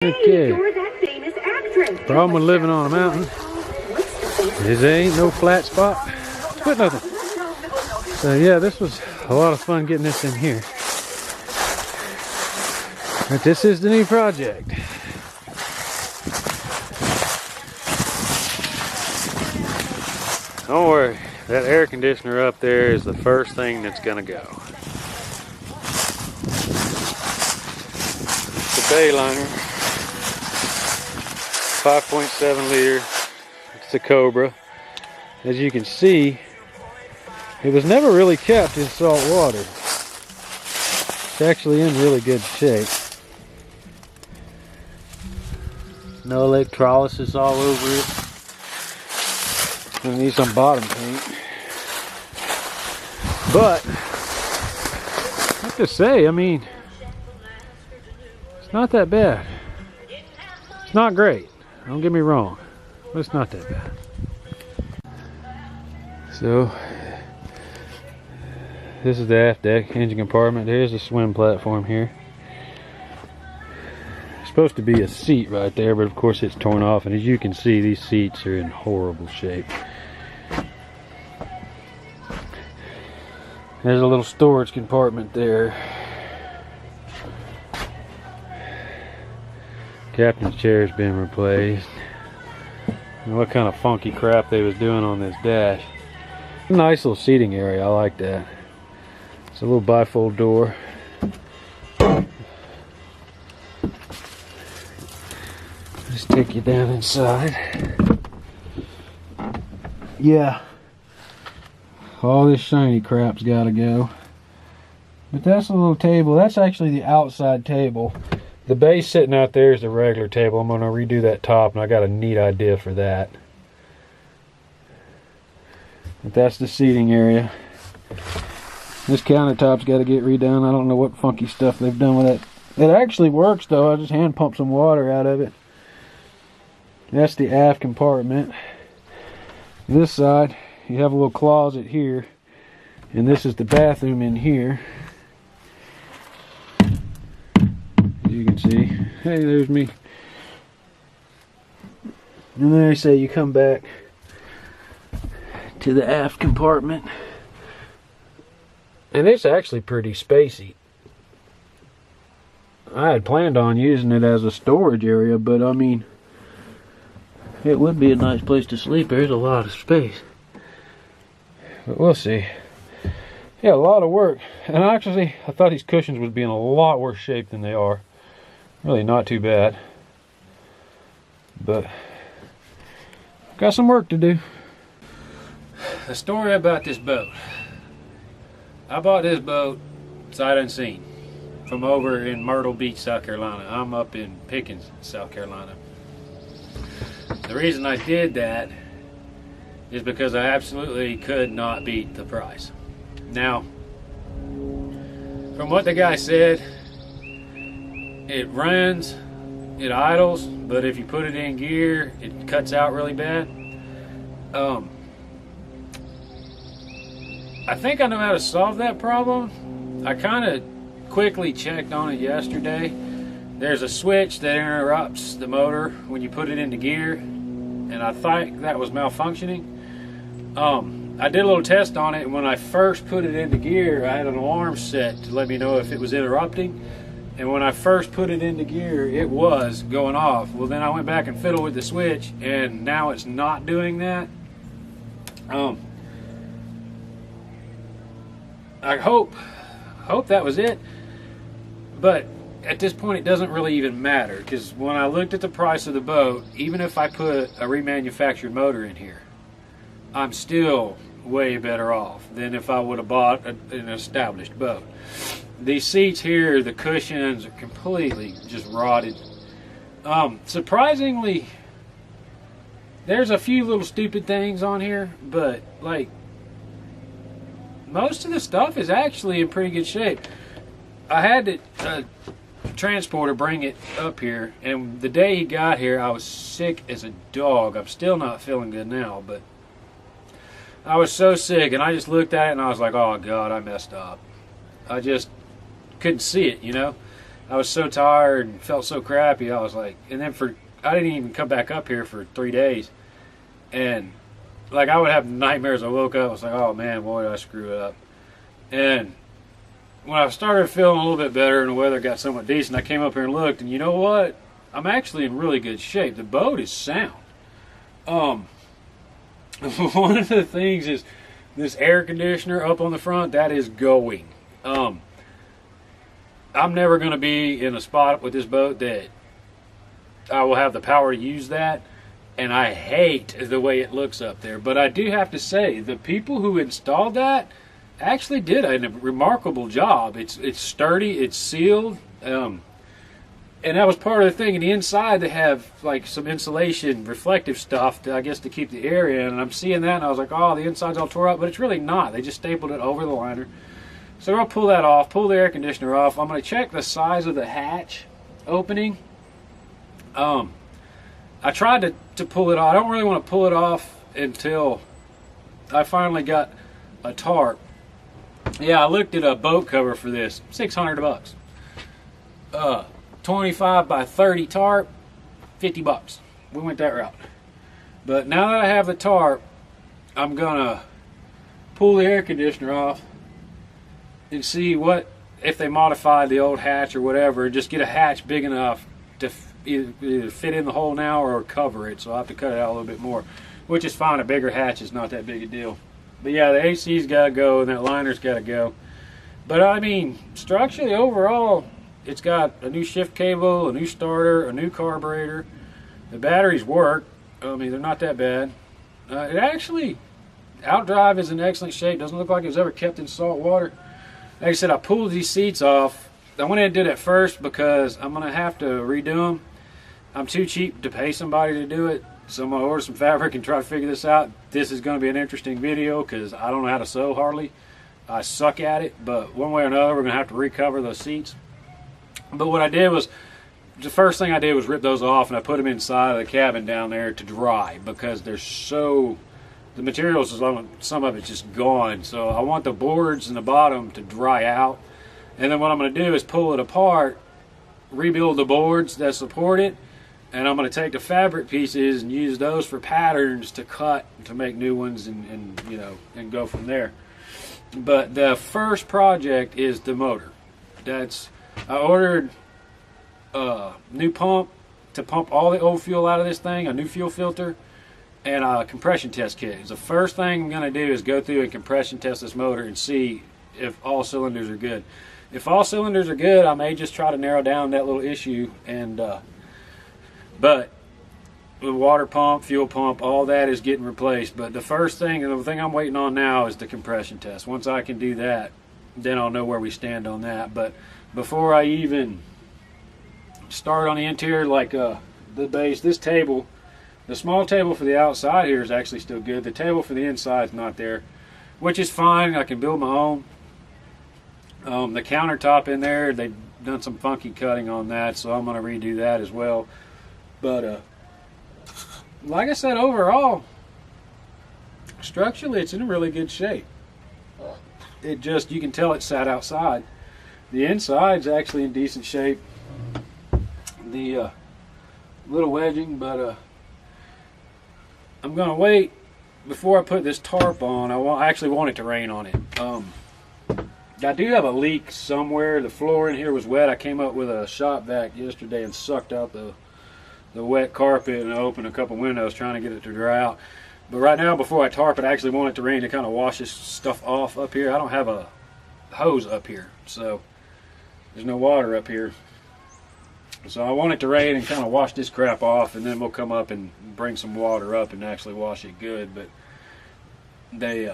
Okay. Problem with living on a mountain is there ain't no flat spot. But nothing. So yeah, this was a lot of fun getting this in here. But this is the new project. Don't worry, that air conditioner up there is the first thing that's gonna go. It's the Bayliner 5.7 liter. It's a Cobra. As you can see, it was never really kept in salt water. It's actually in really good shape. No electrolysis all over it. Gonna need some bottom paint. But, I have to say, I mean, it's not that bad. It's not great, don't get me wrong, but it's not that bad. So, this is the aft deck, engine compartment. There's a swim platform here. It's supposed to be a seat right there, but of course it's torn off, and as you can see, these seats are in horrible shape. There's a little storage compartment there. Captain's chair has been replaced. And what kind of funky crap they was doing on this dash. Nice little seating area, I like that. It's a little bifold door. Just take you down inside. Yeah. All this shiny crap's gotta go. But that's a little table. That's actually the outside table. The base sitting out there is the regular table. I'm gonna redo that top, and I got a neat idea for that. But that's the seating area. This countertop's got to get redone. I don't know what funky stuff they've done with it. It actually works though. I just hand pumped some water out of it. That's the aft compartment. This side, you have a little closet here, and this is the bathroom in here. As you can see, hey, there's me. And then they say you come back to the aft compartment, and it's actually pretty spacey. I had planned on using it as a storage area, but I mean, it would be a nice place to sleep. There's a lot of space, but we'll see. Yeah, a lot of work. And actually, I thought these cushions would be in a lot worse shape than they are. Really not too bad, but got some work to do. The story about this boat. I bought this boat sight unseen from over in Myrtle Beach, South Carolina. I'm up in Pickens, South Carolina. The reason I did that is because I absolutely could not beat the price. Now, from what the guy said, it runs, it idles, but if you put it in gear, it cuts out really bad. I think I know how to solve that problem. I kind of quickly checked on it yesterday. There's a switch that interrupts the motor when you put it into gear, and I thought that was malfunctioning. I did a little test on it, and when I first put it into gear, I had an alarm set to let me know if it was interrupting. And when I first put it into gear, it was going off. Well, then I went back and fiddled with the switch, and now it's not doing that. I hope that was it, but at this point it doesn't really even matter, because when I looked at the price of the boat, even if I put a remanufactured motor in here, I'm still way better off than if I would have bought an established boat. These seats here, the cushions are completely just rotted. Surprisingly, there's a few little stupid things on here, but like, most of the stuff is actually in pretty good shape. I had a transporter bring it up here, and the day he got here, I was sick as a dog. I'm still not feeling good now, but I was so sick, and I just looked at it and I was like, oh God, I messed up. I just couldn't see it, you know. I was so tired and felt so crappy. I was like, and then I didn't even come back up here for 3 days. And like I would have nightmares. I woke up, I was like, oh man, boy, did I screw up. And when I started feeling a little bit better and the weather got somewhat decent, I came up here and looked, and you know what? I'm actually in really good shape. The boat is sound. One of the things is this air conditioner up on the front, that is going. I'm never going to be in a spot with this boat that I will have the power to use that, and I hate the way it looks up there. But I do have to say, the people who installed that actually did a remarkable job. It's sturdy, it's sealed, and that was part of the thing. And the inside, they have like some insulation, reflective stuff, I guess, to keep the air in. And I'm seeing that, and I was like, oh, the inside's all tore up, but it's really not. They just stapled it over the liner. So I'll pull that off, pull the air conditioner off. I'm going to check the size of the hatch opening. I tried to pull it off. I don't really want to pull it off until I finally got a tarp. Yeah, I looked at a boat cover for this, $600. 25 by 30 tarp, $50. We went that route. But now that I have the tarp, I'm gonna pull the air conditioner off and see what, if they modified the old hatch or whatever, just get a hatch big enough to either fit in the hole now or cover it. So I'll have to cut it out a little bit more, which is fine. A bigger hatch is not that big a deal. But yeah, the AC's got to go and that liner's got to go. But I mean, structurally overall, it's got a new shift cable, a new starter, a new carburetor. The batteries work. I mean, they're not that bad. It actually, outdrive is in excellent shape. Doesn't look like it was ever kept in salt water. Like I said, I pulled these seats off. I went ahead and did it first because I'm going to have to redo them. I'm too cheap to pay somebody to do it. So I'm going to order some fabric and try to figure this out. This is going to be an interesting video because I don't know how to sew hardly. I suck at it, but one way or another, we're going to have to recover those seats. But what I did was, the first thing I did was rip those off, and I put them inside of the cabin down there to dry because they're so, the materials, some of it's just gone. So I want the boards in the bottom to dry out. And then what I'm going to do is pull it apart, rebuild the boards that support it, and I'm going to take the fabric pieces and use those for patterns to cut to make new ones and you know, and go from there. But the first project is the motor. I ordered a new pump to pump all the old fuel out of this thing, a new fuel filter, and a compression test kit. The first thing I'm going to do is go through and compression test this motor and see if all cylinders are good. If all cylinders are good, I may just try to narrow down that little issue. And but the water pump, fuel pump, all that is getting replaced. But the first thing, and the thing I'm waiting on now, is the compression test. Once I can do that, then I'll know where we stand on that. But before I even start on the interior, like the base, this table, the small table for the outside here is actually still good. The table for the inside is not there, which is fine. I can build my own. The countertop in there, they've done some funky cutting on that, so I'm going to redo that as well. But like I said, overall, structurally, it's in really good shape. It just, you can tell it sat outside. The inside's actually in decent shape. The little wedging, but I'm going to wait before I put this tarp on. I actually want it to rain on it. I do have a leak somewhere. The floor in here was wet. I came up with a shop vac yesterday and sucked out the wet carpet and opened a couple windows trying to get it to dry out. But right now, before I tarp it, I actually want it to rain to kind of wash this stuff off up here. I don't have a hose up here, so there's no water up here. So I want it to rain and kind of wash this crap off, and then we'll come up and bring some water up and actually wash it good. But they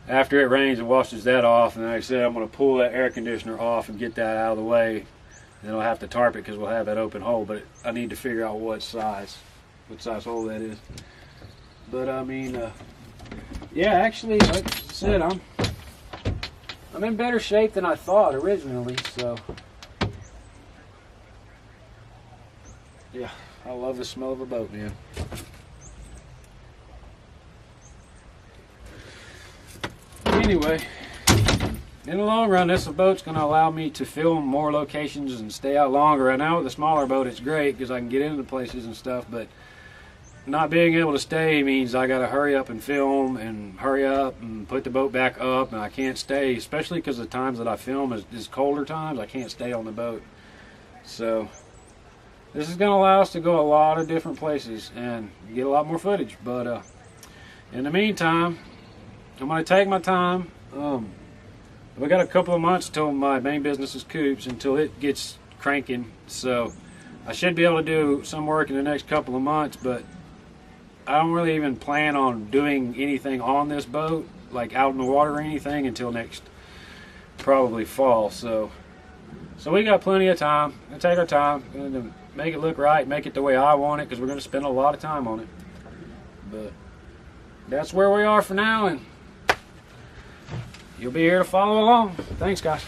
after it rains and washes that off, and like I said, I'm going to pull that air conditioner off and get that out of the way. And then I'll have to tarp it because we'll have that open hole, but I need to figure out what size hole that is. But I mean, yeah, actually, like I said, I'm in better shape than I thought originally. So yeah, I love the smell of a boat, man. Anyway, in the long run, this boat's going to allow me to film more locations and stay out longer. And now with the smaller boat, it's great because I can get into places and stuff, but not being able to stay means I got to hurry up and film and hurry up and put the boat back up, and I can't stay, especially because the times that I film is colder times. I can't stay on the boat. So this is going to allow us to go a lot of different places and get a lot more footage. But in the meantime, I'm going to take my time. We got a couple of months till my main business is Coops, until it gets cranking. So I should be able to do some work in the next couple of months, but I don't really even plan on doing anything on this boat, like out in the water or anything, until next probably fall. So we got plenty of time. We'll take our time, gonna make it look right, make it the way I want it, because we're going to spend a lot of time on it. But that's where we are for now, and you'll be here to follow along. Thanks, guys.